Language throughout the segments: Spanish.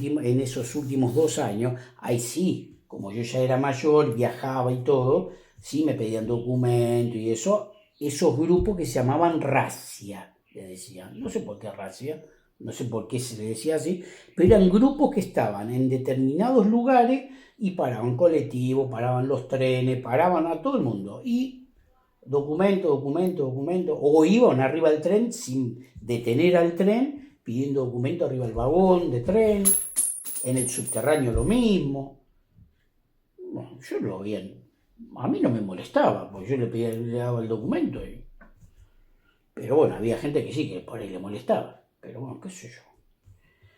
en esos últimos 2 años, ahí sí, como yo ya era mayor, viajaba y todo, sí me pedían documentos y eso, esos grupos que se llamaban racia, le decían. No sé por qué racia, no sé por qué se le decía así, pero eran grupos que estaban en determinados lugares y paraban colectivos, paraban los trenes, paraban a todo el mundo. Y documento, o iban arriba del tren sin detener al tren, pidiendo documento arriba del vagón de tren, en el subterráneo lo mismo. Bueno, yo lo veía, a mí no me molestaba, porque yo le pedía, le daba el documento. Pero bueno, había gente que sí, que por ahí le molestaba. Pero bueno, qué sé yo.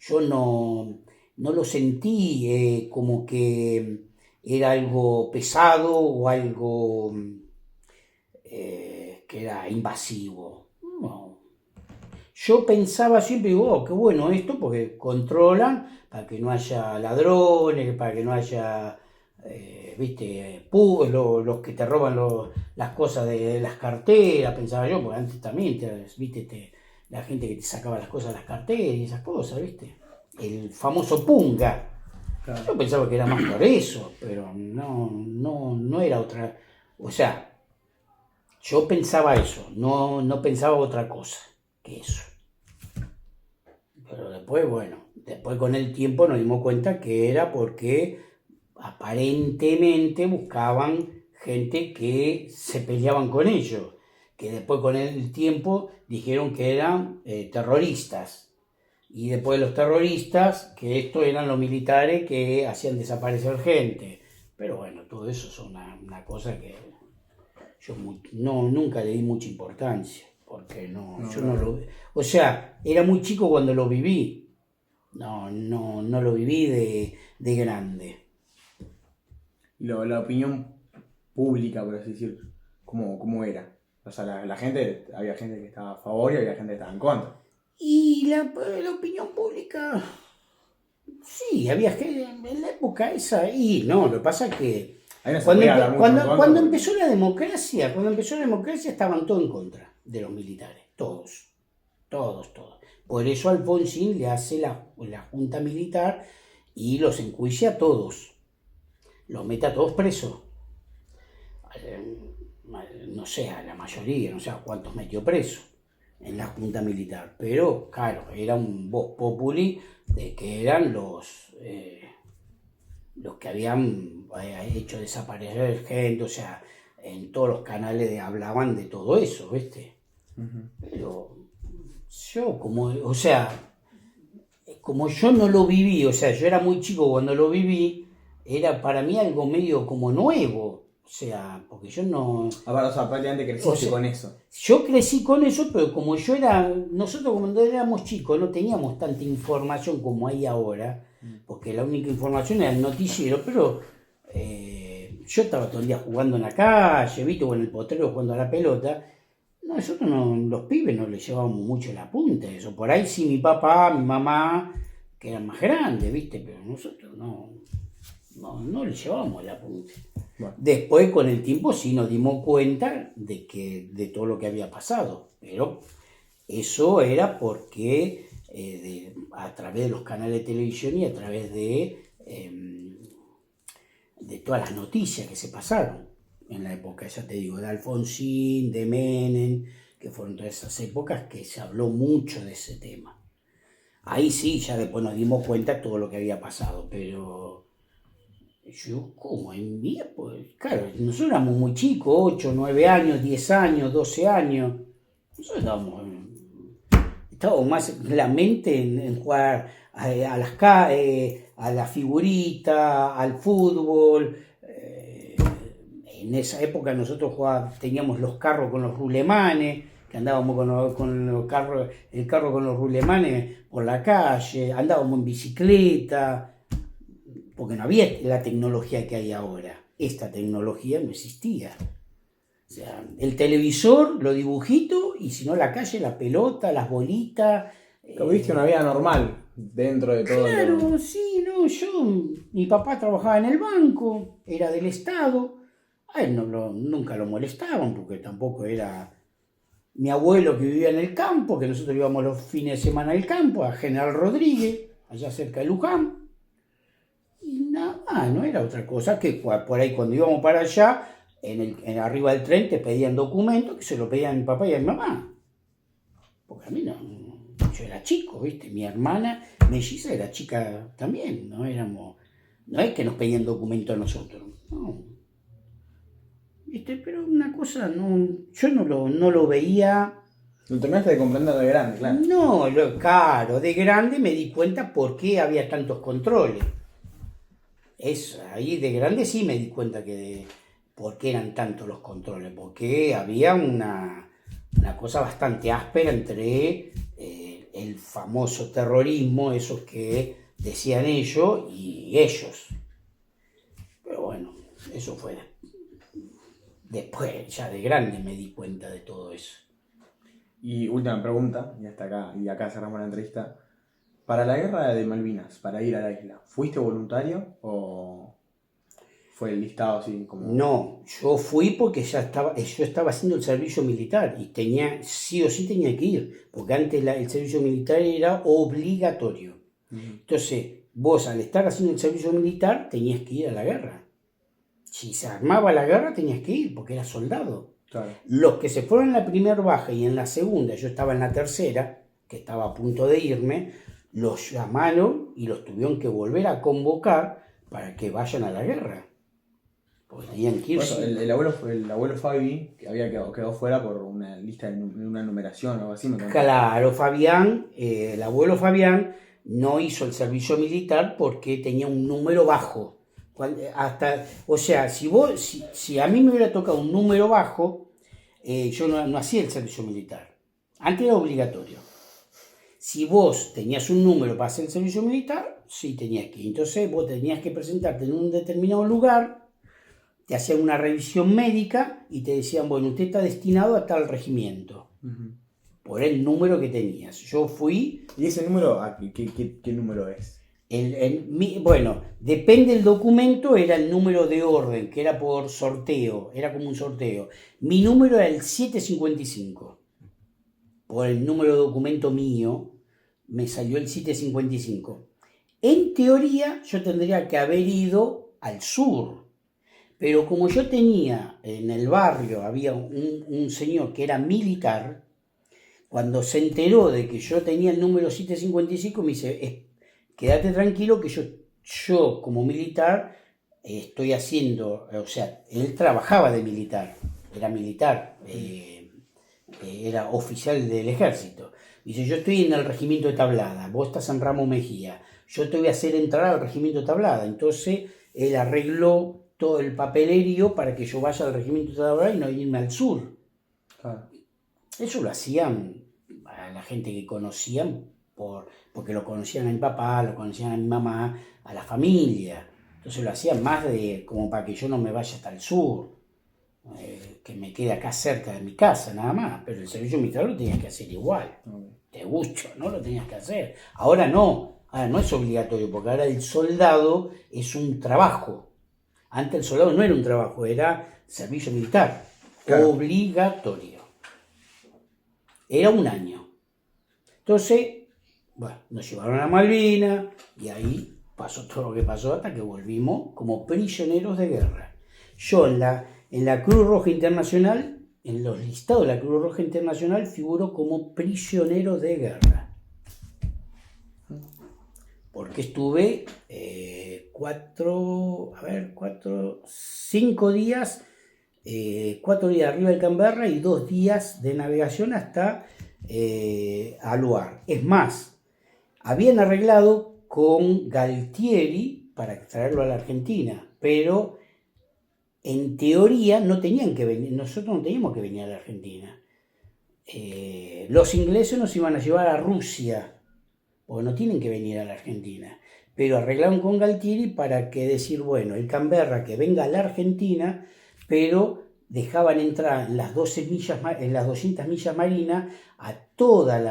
Yo no lo sentí como que era algo pesado o algo que era invasivo. No. Yo pensaba siempre, digo, oh, qué bueno esto, porque controlan para que no haya ladrones, para que no haya, viste, los que te roban las cosas de las carteras, pensaba yo, porque antes también, viste, la gente que te sacaba las cosas de las carteras y esas cosas, viste. El famoso punga. Claro. Yo pensaba que era más por eso, pero no era otra. O sea, yo pensaba eso, no pensaba otra cosa que eso. Pero después, bueno, después con el tiempo nos dimos cuenta que era porque aparentemente buscaban gente que se peleaban con ellos, que después con el tiempo dijeron que eran terroristas. Y después los terroristas, que estos eran los militares que hacían desaparecer gente. Pero bueno, todo eso es una cosa que yo nunca le di mucha importancia, porque yo no lo... O sea, era muy chico cuando lo viví, no lo viví de grande. La opinión pública, por así decir, ¿cómo era? O sea, la gente, había gente que estaba a favor y había gente que estaba en contra. Y la opinión pública, sí, había gente en la época esa, y no, lo que pasa es que Ahí no se cuando, podía hablar mucho en contra. cuando Porque... empezó la democracia estaban todos en contra de los militares, todos. Por eso Alfonsín le hace la junta militar y los enjuicia a todos, los mete a todos presos. No sé, a la mayoría, no sé a cuántos metió presos en la junta militar, pero claro, era un vox populi de que eran los que habían hecho desaparecer gente, o sea, en todos los canales hablaban de todo eso, ¿viste? Pero yo o sea, como yo no lo viví, o sea, yo era muy chico cuando lo viví, era para mí algo medio como nuevo, o sea, porque yo no... O sea, prácticamente creciste con eso. Yo crecí con eso, pero como nosotros cuando éramos chicos no teníamos tanta información como hay ahora, porque la única información era el noticiero, pero yo estaba todo el día jugando en la calle, ¿viste? O en el potrero jugando a la pelota. Nosotros los pibes no les llevábamos mucho la punta de eso. Por ahí sí mi papá, mi mamá, que eran más grandes, ¿viste? Pero nosotros no les llevábamos la punta. Bueno. Después, con el tiempo, sí nos dimos cuenta de todo lo que había pasado. Pero eso era porque a través de los canales de televisión y a través de todas las noticias que se pasaron en la época, ya te digo, de Alfonsín, de Menem, que fueron todas esas épocas que se habló mucho de ese tema. Ahí sí, ya después nos dimos cuenta de todo lo que había pasado, pero yo, como en mi época, claro, nosotros éramos muy chicos, 8, 9 años, 10 años, 12 años, nosotros estábamos más la mente en jugar a la figurita, al fútbol. En esa época nosotros teníamos los carros con los rulemanes, que andábamos con el carro con los rulemanes por la calle, andábamos en bicicleta, porque no había la tecnología que hay ahora. Esta tecnología no existía. O sea, el televisor, los dibujitos, y si no la calle, la pelota, las bolitas. Viste una vida normal dentro de todo. Claro, sí, mi papá trabajaba en el banco, era del Estado. A él nunca lo molestaban porque tampoco era mi abuelo que vivía en el campo, que nosotros íbamos los fines de semana al campo, a General Rodríguez, allá cerca de Luján. Y nada más, no era otra cosa que por ahí cuando íbamos para allá, arriba del tren te pedían documentos que se lo pedían a mi papá y a mi mamá. Porque a mí no, yo era chico, ¿viste? Mi hermana melliza era chica también, no es que nos pedían documentos a nosotros, no. ¿Viste? Pero una cosa, yo no lo veía. Lo terminaste de comprender de grande, claro. No, claro, de grande me di cuenta por qué había tantos controles. Ahí de grande sí me di cuenta por qué eran tantos los controles, porque había una cosa bastante áspera entre el famoso terrorismo, esos que decían ellos, y ellos. Pero bueno, eso fue después, ya de grande me di cuenta de todo eso. Y última pregunta, y acá cerramos la entrevista. Para la guerra de Malvinas, para ir a la isla, ¿fuiste voluntario o fue el listado así como...? No, yo fui porque yo estaba haciendo el servicio militar y sí o sí tenía que ir, porque antes el servicio militar era obligatorio. Entonces, vos al estar haciendo el servicio militar tenías que ir a la guerra. Si se armaba la guerra tenías que ir porque eras soldado. Claro. Los que se fueron en la primera baja y en la segunda, yo estaba en la tercera, que estaba a punto de irme, los llamaron y los tuvieron que volver a convocar para que vayan a la guerra. Porque tenían que ir. Bueno, el abuelo Fabi, que había quedado fuera por una lista de una numeración o algo así. Claro, Fabián, el abuelo Fabián no hizo el servicio militar porque tenía un número bajo. O sea, si a mí me hubiera tocado un número bajo, yo no hacía el servicio militar. Antes era obligatorio. Si vos tenías un número para hacer el servicio militar, sí tenías que ir. Entonces vos tenías que presentarte en un determinado lugar, te hacían una revisión médica y te decían, bueno, usted está destinado a tal regimiento. Por el número que tenías. Yo fui... ¿Y ese número, qué número es? Bueno, depende del documento, era el número de orden, que era por sorteo, era como un sorteo. Mi número era el 755. Por el número de documento mío, me salió el 755. En teoría, yo tendría que haber ido al sur. Pero como yo tenía, en el barrio, había un señor que era militar, cuando se enteró de que yo tenía el número 755, me dice... Quédate tranquilo que yo como militar estoy haciendo, o sea, él trabajaba de militar, era militar, era oficial del ejército. Dice, yo estoy en el regimiento de Tablada, vos estás en Ramos Mejía, yo te voy a hacer entrar al regimiento de Tablada. Entonces él arregló todo el papelerío para que yo vaya al regimiento de Tablada y no irme al sur. Claro. Eso lo hacían a la gente que conocían porque lo conocían a mi papá, lo conocían a mi mamá, a la familia. Entonces lo hacían más como para que yo no me vaya hasta el sur, que me quede acá cerca de mi casa, nada más. Pero el servicio militar lo tenías que hacer igual. Te gusto, ¿no? Lo tenías que hacer. Ahora no es obligatorio, porque ahora el soldado es un trabajo. Antes el soldado no era un trabajo, era servicio militar. Claro. Obligatorio. Era un año. Entonces... Bueno, nos llevaron a Malvinas y ahí pasó todo lo que pasó hasta que volvimos como prisioneros de guerra. Yo en la Cruz Roja Internacional, en los listados de la Cruz Roja Internacional, figuro como prisionero de guerra. Porque estuve 5 días, 4 días arriba del Canberra y 2 días de navegación hasta Aluar. Es más, habían arreglado con Galtieri para traerlo a la Argentina, pero en teoría no tenían que venir, nosotros no teníamos que venir a la Argentina. Los ingleses nos iban a llevar a Rusia, porque no tienen que venir a la Argentina, pero arreglaron con Galtieri para que decir, bueno, el Canberra que venga a la Argentina, pero dejaban entrar en las 200 millas marinas a todas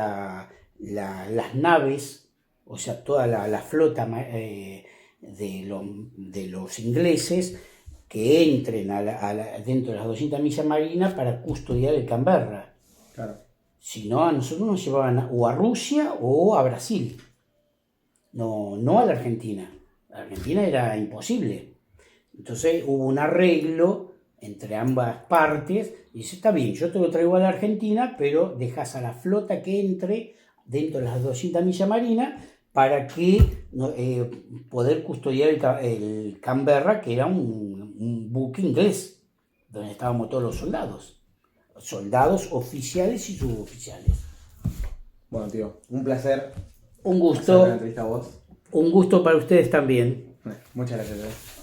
las naves, o sea, toda la flota de los ingleses que entren dentro de las 200 millas marinas para custodiar el Canberra. Claro. Si no, a nosotros nos llevaban o a Rusia o a Brasil. no a la Argentina. La Argentina era imposible. Entonces hubo un arreglo entre ambas partes y dice, está bien, yo te lo traigo a la Argentina, pero dejas a la flota que entre dentro de las 200 millas marinas para que poder custodiar el Canberra, que era un buque inglés, donde estábamos todos los soldados oficiales y suboficiales. Bueno, tío, un placer Un hacer gusto, la entrevista a vos. un gusto para ustedes también. Muchas gracias.